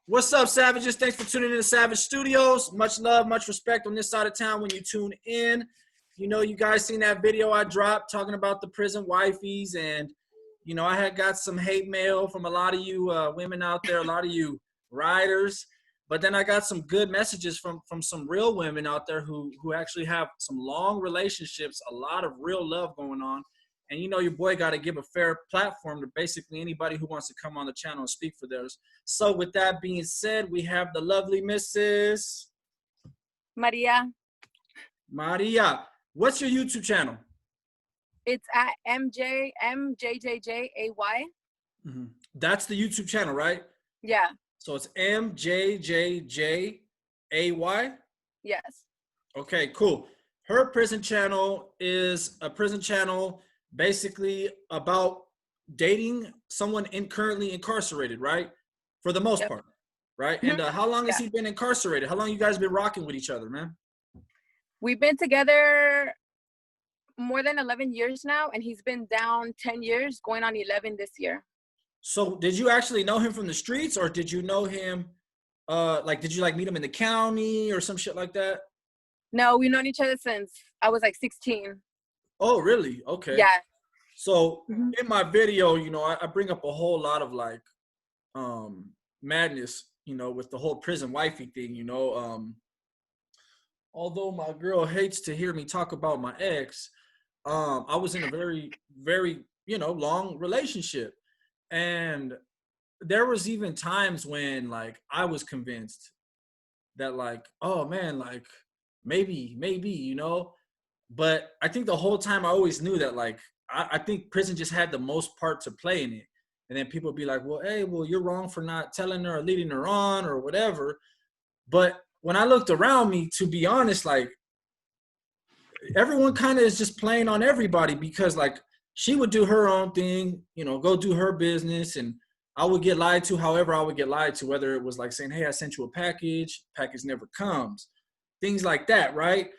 What's up, Savages? Thanks for tuning in to Savage Studios. Much love, much respect on this side of town when you tune in. You know, you guys seen that video I dropped talking about the prison wifeys, and you know, I had got some hate mail from a lot of you women out there, a lot of you riders, but then I got some good messages from some real women out there who actually have some long relationships, a lot of real love going on. And you know, your boy got to give a fair platform to basically anybody who wants to come on the channel and speak for theirs. So with that being said, we have the lovely Mrs. Maria. Maria. What's your YouTube channel? It's at MJJJAY. Mm-hmm. That's the YouTube channel, right? Yeah. So it's MJJJAY? Yes. Okay, cool. Her prison channel is a prison channel basically about dating someone currently incarcerated, right? For the most part, right? And how long has he been incarcerated? How long you guys been rocking with each other, man? We've been together more than 11 years now, and he's been down 10 years, going on 11 this year. So did you actually know him from the streets, or did you know him, did you meet him in the county or some shit like that? No, we've known each other since I was like 16. Oh, really? Okay. Yeah. So in my video, you know, I bring up a whole lot of like madness, you know, with the whole prison wifey thing, you know. Although my girl hates to hear me talk about my ex, I was in a very, very, you know, long relationship. And there was even times when like I was convinced that like, oh man, like maybe, you know. But I think the whole time I always knew that like, I think prison just had the most part to play in it. And then people be like, well, hey, well, you're wrong for not telling her or leading her on or whatever. But when I looked around me, to be honest, like everyone kind of is just playing on everybody, because like she would do her own thing, you know, go do her business. And I would get lied to however I would get lied to, whether it was like saying, hey, I sent you a package never comes, things like that, right?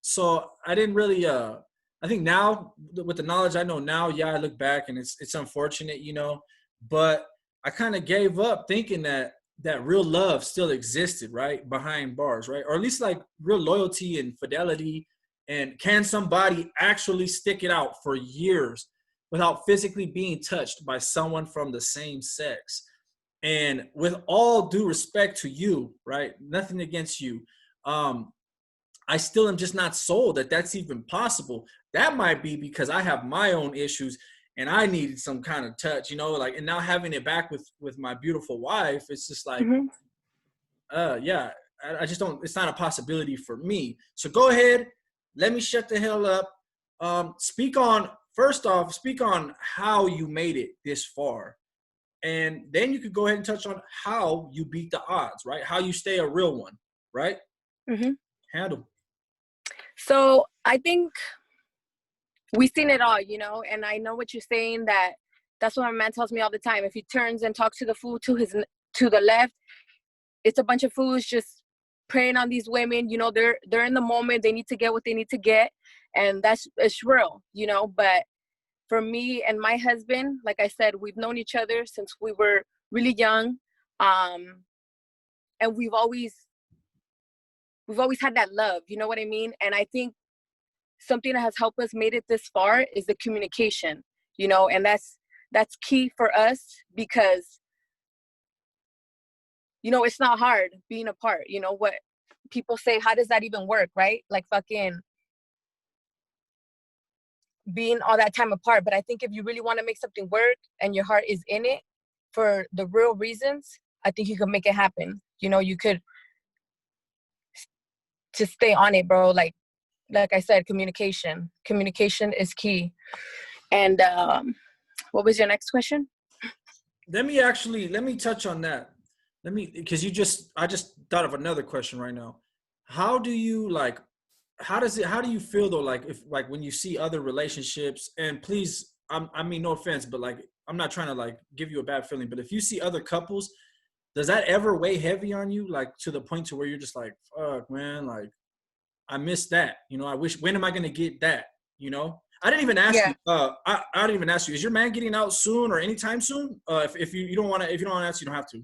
So I didn't really, I think now with the knowledge I know now, yeah, I look back and it's unfortunate, you know, but I kind of gave up thinking that real love still existed, right, behind bars, right? Or at least like real loyalty and fidelity. And can somebody actually stick it out for years without physically being touched by someone from the same sex? And with all due respect to you, right, nothing against you, I still am just not sold that that's even possible. That might be because I have my own issues and I needed some kind of touch, you know, like, and now having it back with my beautiful wife, it's just like, yeah, I just don't, it's not a possibility for me. So go ahead, let me shut the hell up. First off, speak on how you made it this far. And then you could go ahead and touch on how you beat the odds, right? How you stay a real one, right? Handle. So I think we've seen it all, you know, and I know what you're saying, that's what my man tells me all the time. If he turns and talks to the fool to the left, it's a bunch of fools just preying on these women, you know, they're in the moment, they need to get what they need to get, and it's real, you know. But for me and my husband, like I said, we've known each other since we were really young, and we've always had that love, you know what I mean? And I think something that has helped us made it this far is the communication, you know, and that's key for us, because, you know, it's not hard being apart. You know what people say, how does that even work, right? Like fucking being all that time apart. But I think if you really want to make something work and your heart is in it for the real reasons, I think you could make it happen. You know, you could just stay on it, bro. Like I said, communication is key. And what was your next question? Let me touch on that. Because I just thought of another question right now. How do you feel though, like if like when you see other relationships, and please, I mean no offense, but like I'm not trying to like give you a bad feeling, but if you see other couples, does that ever weigh heavy on you, like to the point to where you're just like, fuck man, like I missed that, you know, I wish, when am I gonna get that, you know? I didn't even ask you. I didn't even ask you. Is your man getting out soon or anytime soon? If you don't want to answer, you don't have to.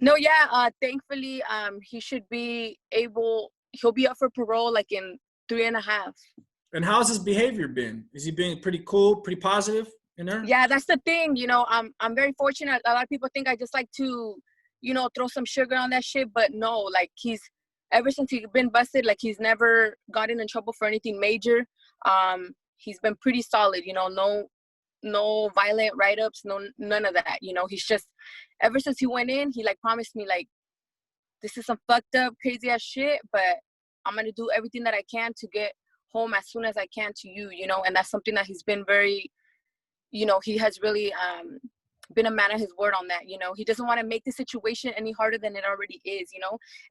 No, yeah. Thankfully, he'll be up for parole like in 3.5. And how's his behavior been? Is he being pretty cool, pretty positive in there? Yeah, that's the thing. I'm very fortunate. A lot of people think I just like to, throw some sugar on that shit, but no, like ever since he's been busted, like he's never gotten in trouble for anything major. He's been pretty solid. No violent write-ups, none of that. He's just, ever since he went in, he like promised me like, this is some fucked up crazy ass shit, but I'm gonna do everything that I can to get home as soon as I can to you. And that's something that he's been very, he has really been a man of his word on that. He doesn't want to make the situation any harder than it already is.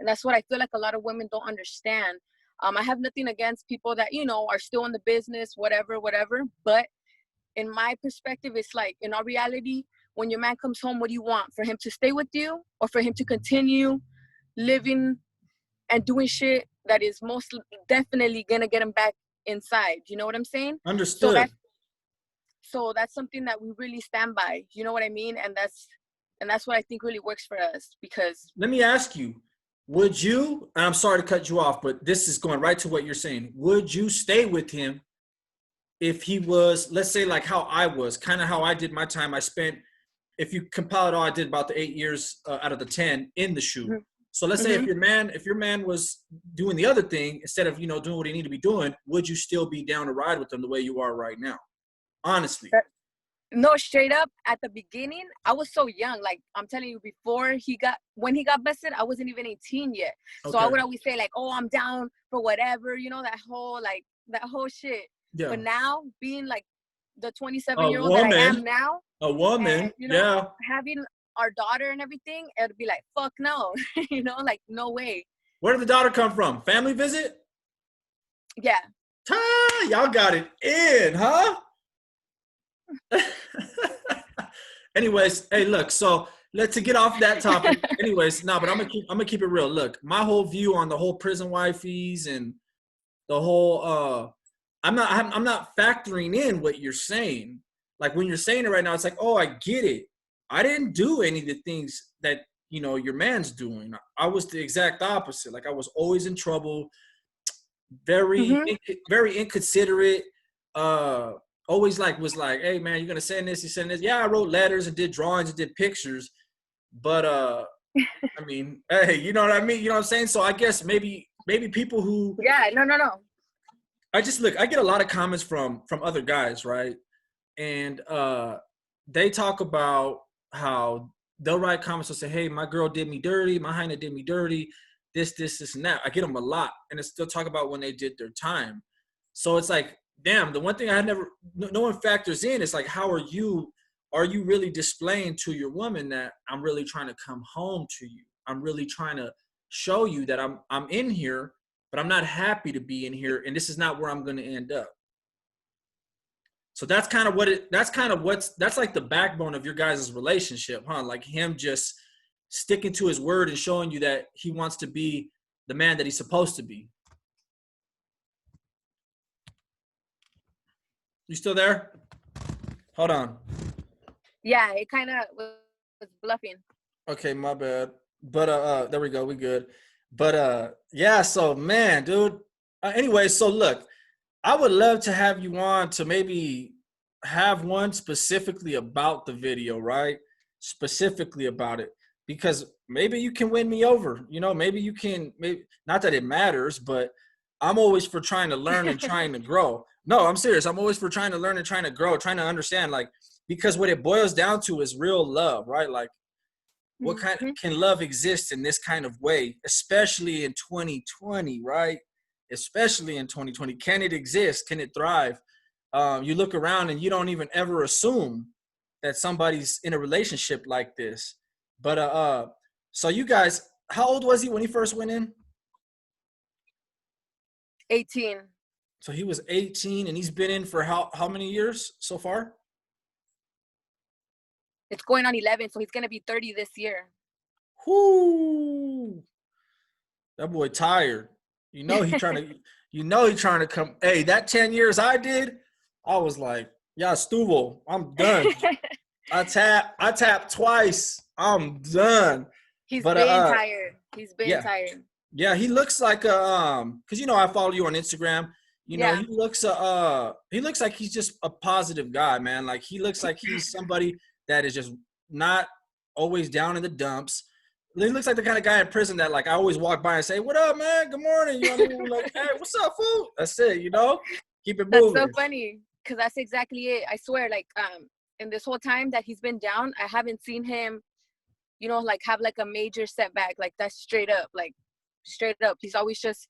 And that's what I feel like a lot of women don't understand. I have nothing against people that are still in the business, whatever, but in my perspective, it's like, in our reality, when your man comes home, what do you want? For him to stay with you, or for him to continue living and doing shit that is most definitely gonna get him back inside? You know what I'm saying? Understood. So that's something that we really stand by. You know what I mean? And that's what I think really works for us. Because let me ask you, would you, and I'm sorry to cut you off, but this is going right to what you're saying. Would you stay with him if he was, let's say, like how I was, kind of how I did my time? I spent, if you compile it all, I did about the 8 years out of the 10 in the shoe. Mm-hmm. So let's say if your man was doing the other thing instead of, doing what he needed to be doing, would you still be down to ride with him the way you are right now? Honestly. No, straight up, at the beginning, I was so young. Like, I'm telling you, when he got busted, I wasn't even 18 yet. So I would always say like, oh, I'm down for whatever, that whole shit. Yeah. But now, being like the 27-year-old that I am now, a woman, and, having our daughter and everything, it'd be like, fuck no, like, no way. Where did the daughter come from? Family visit? Yeah. Y'all got it in, huh? Anyways, hey, look, so let's get off that topic. Anyways, but I'm gonna keep it real. Look, my whole view on the whole prison wifeys and the whole I'm not factoring in what you're saying. Like, when you're saying it right now, it's like, oh, I get it. I didn't do any of the things that your man's doing. I was the exact opposite. Like, I was always in trouble, very inconsiderate. Always was like, hey man, you're gonna send this, you send this. Yeah, I wrote letters and did drawings and did pictures, but I mean, hey, you know what I mean? You know what I'm saying? So I guess maybe people who no. I get a lot of comments from other guys, right? And they talk about how they'll write comments and say, hey, my girl did me dirty, my hyena did me dirty, this, and that. I get them a lot, and it's still talk about when they did their time. So it's like, damn, the one thing no one factors in is like, how are you really displaying to your woman that I'm really trying to come home to you? I'm really trying to show you that I'm in here, but I'm not happy to be in here, and this is not where I'm going to end up. So that's kind of that's like the backbone of your guys' relationship, huh? Like, him just sticking to his word and showing you that he wants to be the man that he's supposed to be. You still there? Hold on. Yeah, it kind of was bluffing. Okay, my bad. But there we go. We good. But yeah, so man, dude. Anyway, so look, I would love to have you on to maybe have one specifically about the video, right? Specifically about it, because maybe you can win me over. Maybe you can. Maybe not that it matters, but I'm always for trying to learn and trying to grow. No, I'm serious. I'm always for trying to learn and trying to grow, trying to understand, like, because what it boils down to is real love, right? Like, what kind can love exist in this kind of way, especially in 2020, right? Especially in 2020. Can it exist? Can it thrive? You look around and you don't even ever assume that somebody's in a relationship like this. But so you guys, how old was he when he first went in? 18. So he was 18, and he's been in for how many years so far? It's going on 11, so he's going to be 30 this year. Whoo! That boy tired. He trying to come. Hey, that 10 years I did, I was like, yeah, Stuvo, I'm done. I tapped twice. I'm done. He's But been tired. He's been yeah, tired. yeah, he looks like a because you know I follow you on Instagram. You know, Yeah. he looks like he's just a positive guy, man. Like he looks like he's somebody that is just not always down in the dumps. He looks like the kind of guy in prison that like I always walk by and say, "What up, man? Good morning." You know what I mean? Like, "Hey, what's up, fool?" That's it. You know, keep it That's so moving. funny because that's exactly it. I swear, like, in this whole time that he's been down, I haven't seen him, like have like a major setback. Like that's straight up. He's always just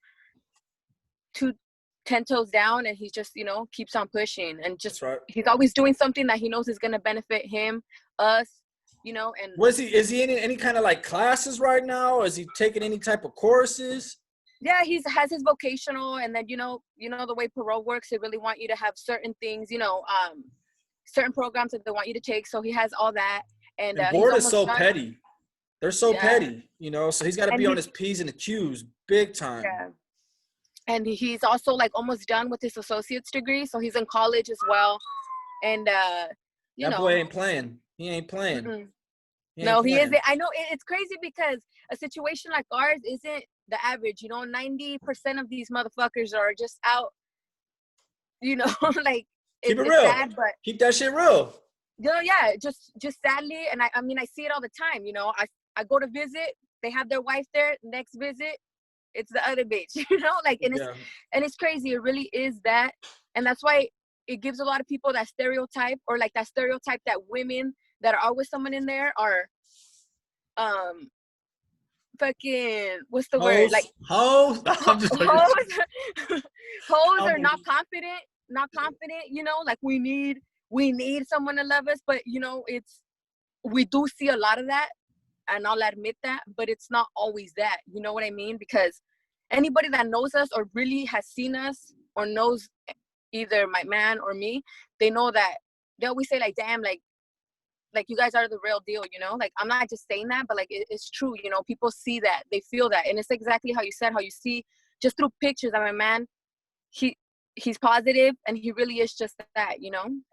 two, 10 toes down, and he just, keeps on pushing, and That's just right. he's always doing something that he knows is gonna benefit him, us, and Was he? Is he in any kind of like classes right now? Is he taking any type of courses? yeah, he's has his vocational, and then the way parole works, they really want you to have certain things, certain programs that they want you to take. So he has all that, and And he's board is almost so done. petty. They're so Yeah, petty, you know. So he's got to and be on he his P's and the Q's big time. yeah, and he's also like almost done with his associate's degree, so he's in college as well, and you That boy know, ain't playing. He ain't playing. mm-mm. He ain't No, he playing. isn't. I know it's crazy because a situation like ours isn't the average. 90% of these motherfuckers are just out. Like Keep it it's real. sad, but Keep that shit real. yeah, just sadly, and I mean I see it all the time. I go to visit, they have their wife there. Next visit, it's the other bitch. Like Yeah. and it's crazy. It really is that, and that's why it gives a lot of people that stereotype, or like that stereotype that women that are always someone in there are um fucking, what's the word, like Hoes. Hoes. I'm just joking. hoes. Hoes are I'm- not confident, like we need someone to love us, but we do see a lot of that, and I'll admit that, but it's not always that, you know what I mean? Because anybody that knows us or really has seen us or knows either my man or me, they know that they always say like, damn, like you guys are the real deal, like I'm not just saying that, but like it's true, people see that, they feel that, and it's exactly how you said, how you see just through pictures that my man, he he's positive, and he really is just that,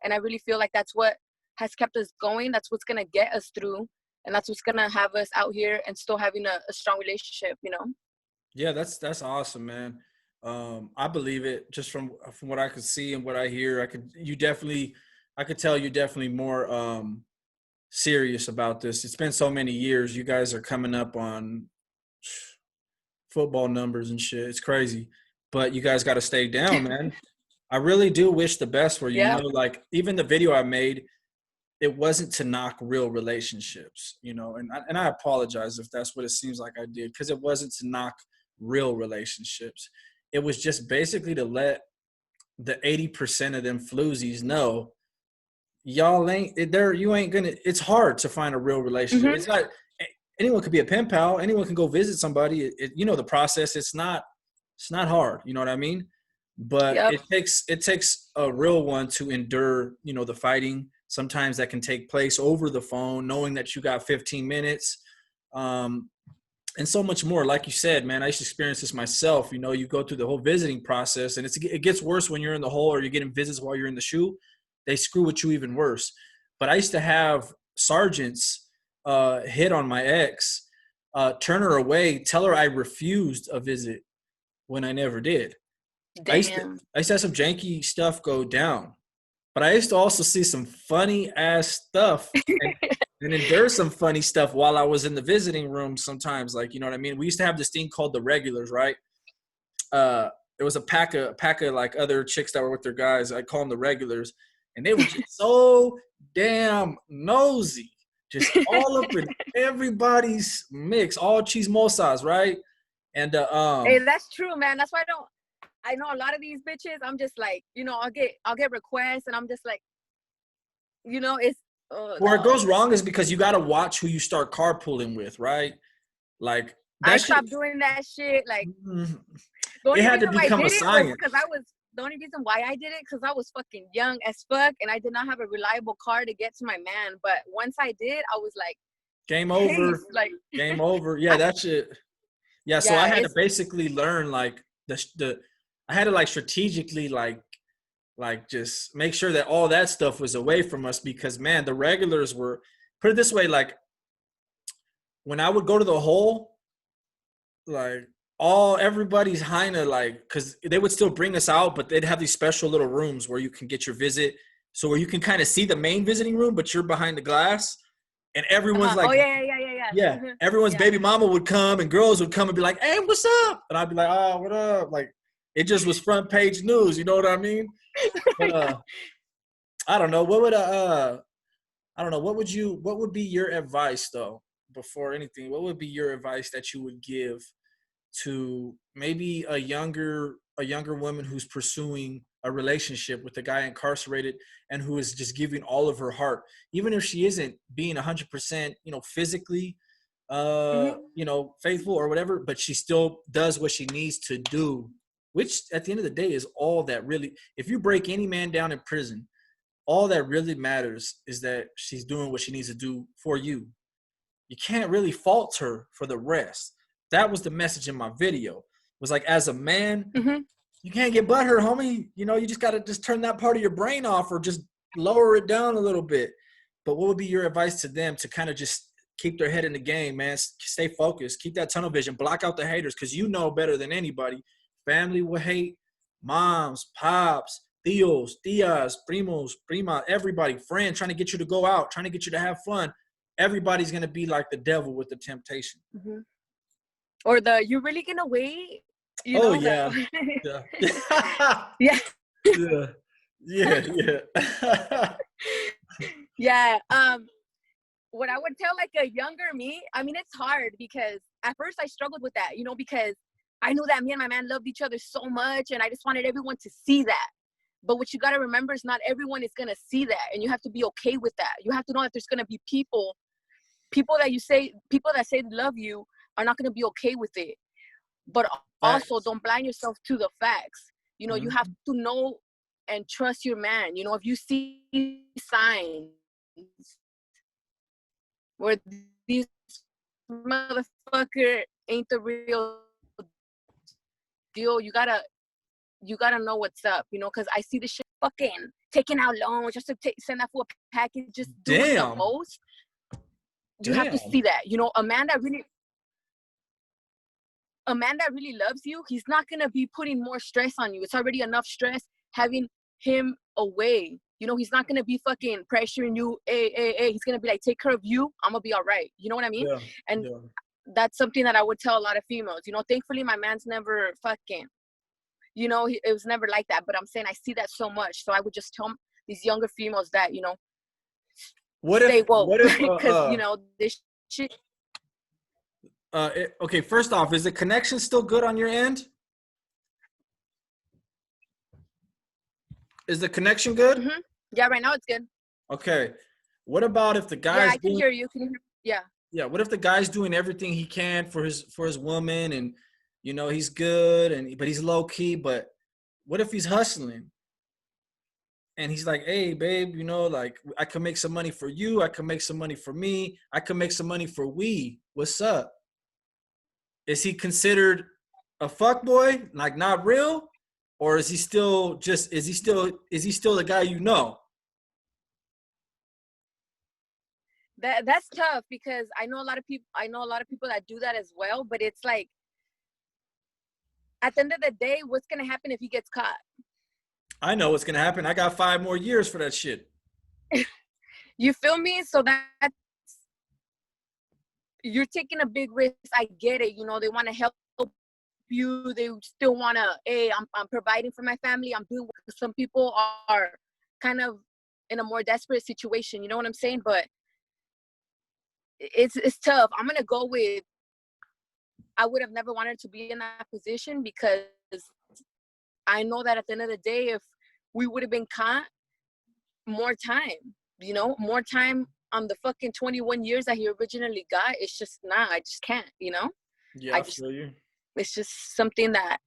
and I really feel like that's what has kept us going, that's what's gonna get us through, and that's what's gonna have us out here and still having a strong relationship. Yeah, that's awesome, man. I believe it just from what I could see and what I hear. I could tell you're definitely more serious about this. It's been so many years. You guys are coming up on football numbers and shit. It's crazy. But you guys got to stay down, man. I really do wish the best for you. Yeah. Like even the video I made, it wasn't to knock real relationships, and I apologize if that's what it seems like I did, because it wasn't to knock real relationships. It was just basically to let the 80% of them floozies know y'all ain't there. You ain't gonna. It's hard to find a real relationship. Mm-hmm. It's not anyone could be a pen pal. Anyone can go visit somebody. The process. It's not hard. You know what I mean? But Yep. it takes a real one to endure. The fighting. Sometimes that can take place over the phone, knowing that you got 15 minutes. And so much more. Like you said, man, I used to experience this myself. You go through the whole visiting process, and it gets worse when you're in the hole or you're getting visits while you're in the shoe. They screw with you even worse. But I used to have sergeants hit on my ex, turn her away, tell her I refused a visit when I never did. Damn. I used to have some janky stuff go down, but I used to also see some funny ass stuff and endure some funny stuff while I was in the visiting room sometimes. Like, you know what I mean? We used to have this thing called the regulars, right? There was a pack of like other chicks that were with their guys. I call them the regulars. And they were just so damn nosy. Just all up in everybody's mix, all chismosas, right? And Hey, that's true, man. That's why I know a lot of these bitches, I'm just like, I'll get requests, and I'm just like, it's where it no. goes wrong is because you got to watch who you start carpooling with, right? Like I that shit. stopped doing that shit. Like, Mhm. the It only had to reason why I become a did it was science. because the only reason why I did it because I was fucking young as fuck, and I did not have a reliable car to get to my man. But once I did, I was like, Game peace. over. Like, Game over. Yeah, that shit. Yeah, so I yeah, had to it's basically learn like I had to like strategically like just make sure that all that stuff was away from us, because man, the regulars were, put it this way, like when I would go to the hole, like everybody's kinda like, because they would still bring us out, but they'd have these special little rooms where you can get your visit. So where you can kind of see the main visiting room, but you're behind the glass, and everyone's Oh like, yeah, yeah. everyone's Yeah. baby mama would come and girls would come and be like, hey, what's up? And I'd be like, oh, what up? Like, it just was front page news. You know what I mean? But I don't know. I don't know. What would be your advice though, before anything? What would be your advice that you would give to maybe a younger woman who's pursuing a relationship with a guy incarcerated and who is just giving all of her heart, even if she isn't being 100%, physically, faithful or whatever, but she still does what she needs to do, which at the end of the day is all that really, if you break any man down in prison, all that really matters is that she's doing what she needs to do for you. You can't really fault her for the rest. That was the message in my video. It was like, as a man, Mm-hmm. you can't get butthurt, homie. You just got to just turn that part of your brain off or just lower it down a little bit. But what would be your advice to them to kind of just keep their head in the game, man? Stay focused. Keep that tunnel vision. Block out the haters, because you know better than anybody. Family will hate. Moms, pops, tios, tias, primos, prima, everybody, friend, trying to get you to go out, trying to get you to have fun. Everybody's going to be like the devil with the temptation. Mm-hmm. Or you really gonna wait? Oh, yeah. Yeah. Yeah. Yeah. Yeah. Yeah. What I would tell like a younger me, I mean, it's hard because at first I struggled with that, because I knew that me and my man loved each other so much, and I just wanted everyone to see that. But what you got to remember is not everyone is going to see that, and you have to be okay with that. You have to know that there's going to be people that say they love you are not going to be okay with it. But also don't blind yourself to the facts. Mm-hmm. You have to know and trust your man. If you see signs where these motherfucker ain't the real deal, you gotta know what's up, because I see the shit fucking taking out loans just to send that for a package, just doing the most. You have to see that, a man that really loves you, he's not gonna be putting more stress on you. It's already enough stress having him away. He's not gonna be fucking pressuring you. Hey. He's gonna be like, take care of you. I'm gonna be all right. You know what I mean? Yeah. And that's something that I would tell a lot of females. Thankfully my man's never fucking, it was never like that. But I'm saying I see that so much. So I would just tell these younger females that, stay woke. Because, this shit. Okay, first off, is the connection still good on your end? Is the connection good? Mm-hmm. Yeah, right now it's good. Okay. What about if the guy's I can hear you. Can you hear? Yeah. Yeah. What if the guy's doing everything he can for his woman, and he's good, but he's low key, but what if he's hustling? And he's like, hey, babe, like, I can make some money for you. I can make some money for me. I can make some money for we. What's up? Is he considered a fuckboy, like not real? Or is he still the guy That's tough, because I know a lot of people that do that as well, but it's like, at the end of the day, what's gonna happen if he gets caught? I know what's gonna happen. I got 5 more years for that shit. You feel me? So that's, you're taking a big risk. I get it. They want to help you. They still want to, hey, I'm providing for my family. I'm doing what some people are kind of in a more desperate situation. You know what I'm saying? But it's tough. I'm going to go with, I would have never wanted to be in that position, because I know that at the end of the day, if we would have been caught, more time, more time on the fucking 21 years that he originally got. It's just not, I just can't, Yeah, I feel you. It's just something that,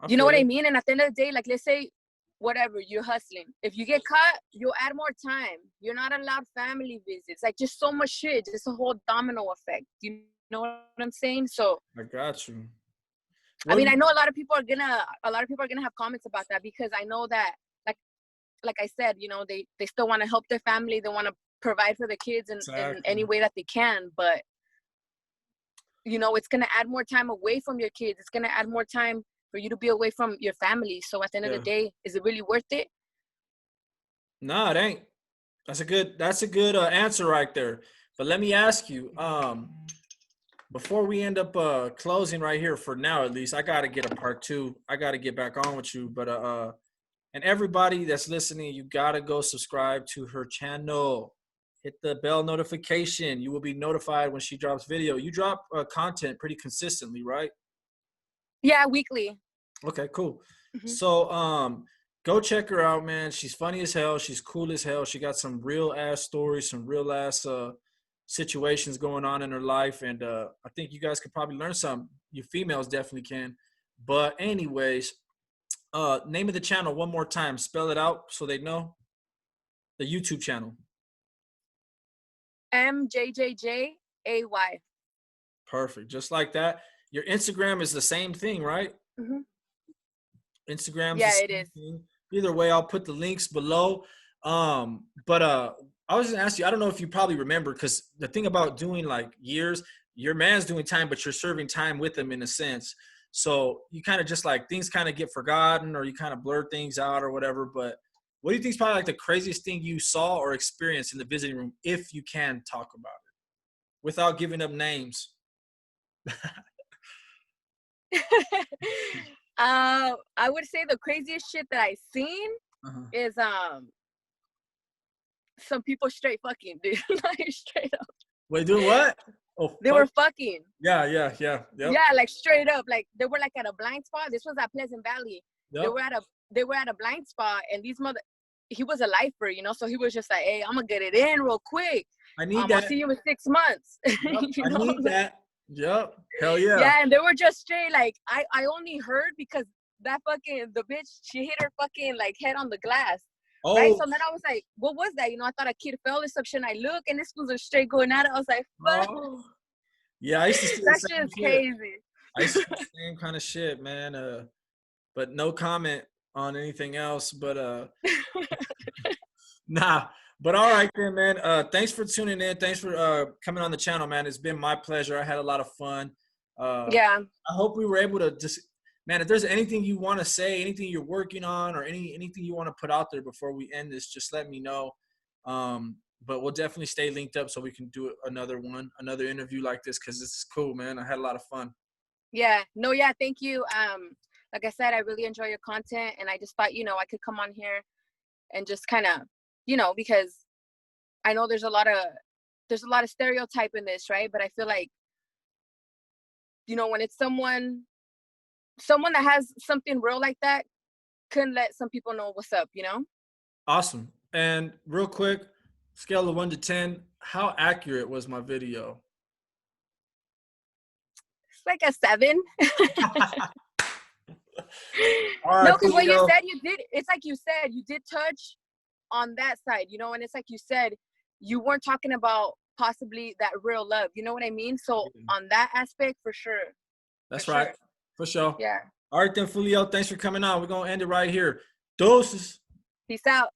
you know what I mean? And at the end of the day, like, let's say, whatever, you're hustling. If you get caught, you'll add more time. You're not allowed family visits. Like, just so much shit. Just a whole domino effect. You know what I'm saying? So I got you. I mean, I know a lot of people are gonna have comments about that, because I know that, like I said, they still want to help their family. They want to provide for the kids in any way that they can. But you know, it's going to add more time away from your kids. It's going to add more time for you to be away from your family. So at the end of the day, is it really worth it? No, it ain't. That's a good answer right there. But let me ask you, before we end up closing right here for now, at least, I gotta get a part two. I gotta get back on with you. But and everybody that's listening, you gotta go subscribe to her channel. Hit the bell notification. You will be notified when she drops video. You drop content pretty consistently, right? Yeah, weekly. Okay, cool. Mm-hmm. So go check her out, man. She's funny as hell. She's cool as hell. She got some real ass stories, some real ass situations going on in her life, and I think you guys could probably learn something. You females definitely can. But anyways, name of the channel one more time. Spell it out so they know. The YouTube channel. MJJJAY. Perfect. Just like that. Your Instagram is the same thing, right? Mm-hmm. Instagram's yeah, the same it is. thing. Either way, I'll put the links below. But I was gonna ask you, I don't know if you probably remember, because the thing about doing like years, your man's doing time, but you're serving time with him in a sense. So you kind of just like things kind of get forgotten, or you kind of blur things out or whatever. But what do you think is probably like the craziest thing you saw or experienced in the visiting room, if you can talk about it without giving up names? I would say the craziest shit that I've seen is some people straight fucking, dude. Like straight up. Wait, doing what? Oh, they were fucking. Yeah. Yep. Yeah, like straight up. Like they were like at a blind spot. This was at Pleasant Valley. Yep. They were at a blind spot, and he was a lifer, you know, so he was just like, hey, I'm gonna get it in real quick. I need that. I'll see you in 6 months. Yep, you know? I need that. Yep. Hell yeah. Yeah, and they were just straight like I only heard because that fucking the bitch, she hit her fucking like head on the glass. Oh. Right. So then I was like, what was that? You know, I thought a kid fell or some shit. And I look, and this was straight going at it. I was like, fuck. Oh. Yeah, I used to see that shit's crazy. I used to see the same kind of shit, man. But no comment on anything else. But nah. But all right then, man. Thanks for tuning in. Thanks for coming on the channel, man. It's been my pleasure. I had a lot of fun. Yeah. I hope we were able to just, man, if there's anything you want to say, anything you're working on, or anything you want to put out there before we end this, just let me know. But we'll definitely stay linked up so we can do another interview like this, because this is cool, man. I had a lot of fun. Yeah. No, yeah. Thank you. Like I said, I really enjoy your content, and I just thought, you know, I could come on here and just kind of, you know, because I know there's a lot of stereotype in this, right? But I feel like, you know, when it's someone that has something real like that, can let some people know what's up, you know? Awesome. And real quick, scale of 1 to 10, how accurate was my video? It's like a 7. All right, no, because what you said, it's like you said, you did touch on that side, you know, and it's like you said, you weren't talking about possibly that real love, you know what I mean? So on that aspect, for sure. That's right. Sure. For sure. Yeah. All right then, Fulio, thanks for coming on. We're going to end it right here. Doses. Peace out.